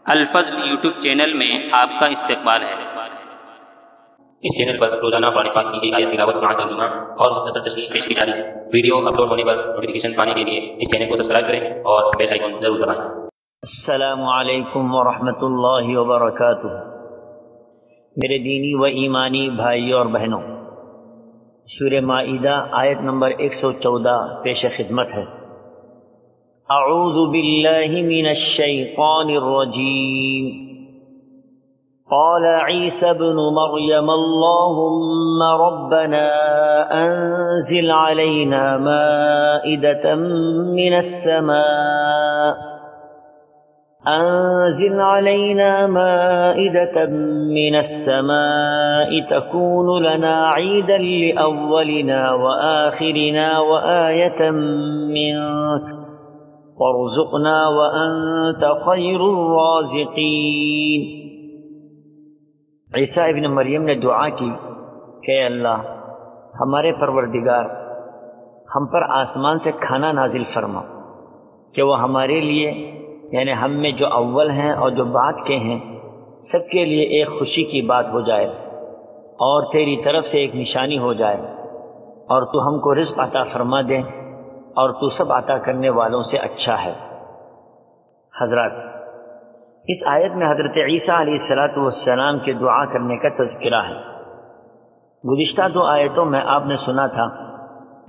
الفضل YouTube channel میں آپ کا استقبال ہے۔ اس چینل پر روزانہ قرآن پاک کی ایک آیت تلاوت سماعت ترجمہ اور مختصر تشریح پیش کی جا رہی ہے۔ ویڈیو اپلوڈ ہونے پر نوٹیفیکیشن پانے کے لیے اس چینل کو سبسکرائب کریں اور بیل آئیکن ضرور دبائیں۔ السلام علیکم ورحمۃ اللہ وبرکاتہ۔ میرے دینی و ایمانی بھائیوں اور بہنوں، سورہ مائدہ آیت نمبر 114 پیش خدمت ہے۔ اعوذ باللہ من الشیطان الرجیم۔ قال عیسی ابن مریم اللہم ربنا انزل علینا مائدة من السماء أنزل علينا مائدة من السماء تكون لنا عيدا لأولنا وآخرنا وآية منك وارزقنا وأنت خير الرازقين۔ عیسیٰ ابن مریم نے دعا کی کہ اللہ ہمارے پروردگار ہم پر آسمان سے کھانا نازل فرما کہ وہ ہمارے لیے یعنی ہم میں جو اول ہیں اور جو بعد کے ہیں سب کے لیے ایک خوشی کی بات ہو جائے اور تیری طرف سے ایک نشانی ہو جائے، اور تو ہم کو رزق عطا فرما دے اور تو سب عطا کرنے والوں سے اچھا ہے۔ حضرات، اس آیت میں حضرت عیسیٰ علیہ السلام کے دعا کرنے کا تذکرہ ہے۔ گزشتہ 2 آیتوں میں آپ نے سنا تھا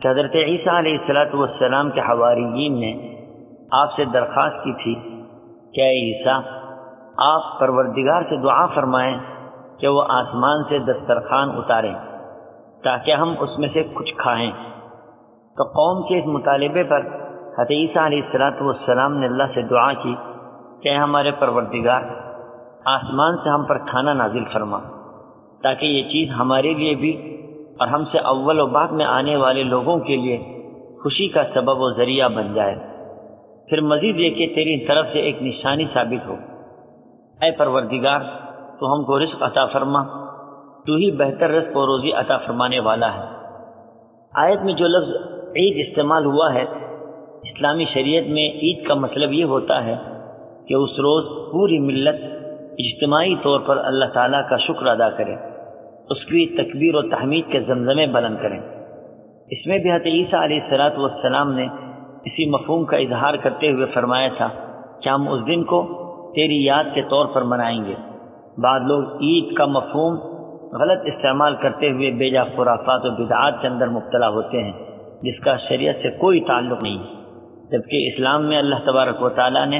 کہ حضرت عیسیٰ علیہ السلام کے حواریین نے آپ سے درخواست کی تھی کہ اے عیسیٰ، آپ پروردگار سے دعا فرمائیں کہ وہ آسمان سے دسترخوان اتاریں تاکہ ہم اس میں سے کچھ کھائیں۔ تو قوم کے اس مطالبے پر حضرت عیسیٰ علیہ السلام نے اللہ سے دعا کی کہ ہمارے پروردگار آسمان سے ہم پر کھانا نازل فرما تاکہ یہ چیز ہمارے لیے بھی اور ہم سے اول و بعد میں آنے والے لوگوں کے لیے خوشی کا سبب و ذریعہ بن جائے، پھر مزید یہ کہ تیری طرف سے ایک نشانی ثابت ہو۔ اے پروردگار، تو ہم کو رزق عطا فرما، تو ہی بہتر رزق و روزی عطا فرمانے والا ہے۔ آیت میں جو لفظ عید استعمال ہوا ہے، اسلامی شریعت میں عید کا مطلب یہ ہوتا ہے کہ اس روز پوری ملت اجتماعی طور پر اللہ تعالیٰ کا شکر ادا کرے، اس کی تکبیر و تحمید کے زمزمے بلند کریں۔ اس میں بھی حضرت عیسیٰ علیہ السلام نے اسی مفہوم کا اظہار کرتے ہوئے فرمایا تھا کہ ہم اس دن کو تیری یاد کے طور پر منائیں گے۔ بعض لوگ عید کا مفہوم غلط استعمال کرتے ہوئے بیجا خرافات و بدعات کے اندر مبتلا ہوتے ہیں جس کا شریعت سے کوئی تعلق نہیں، جبکہ اسلام میں اللہ تبارک و تعالیٰ نے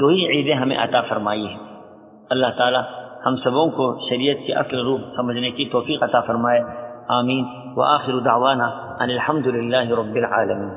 2 ہی عیدیں ہمیں عطا فرمائی ہیں۔ اللہ تعالیٰ ہم سبوں کو شریعت کی اصل روح سمجھنے کی توفیق عطا فرمائے۔ آمین۔ وآخر دعوانا ان الحمد للہ رب العالمین۔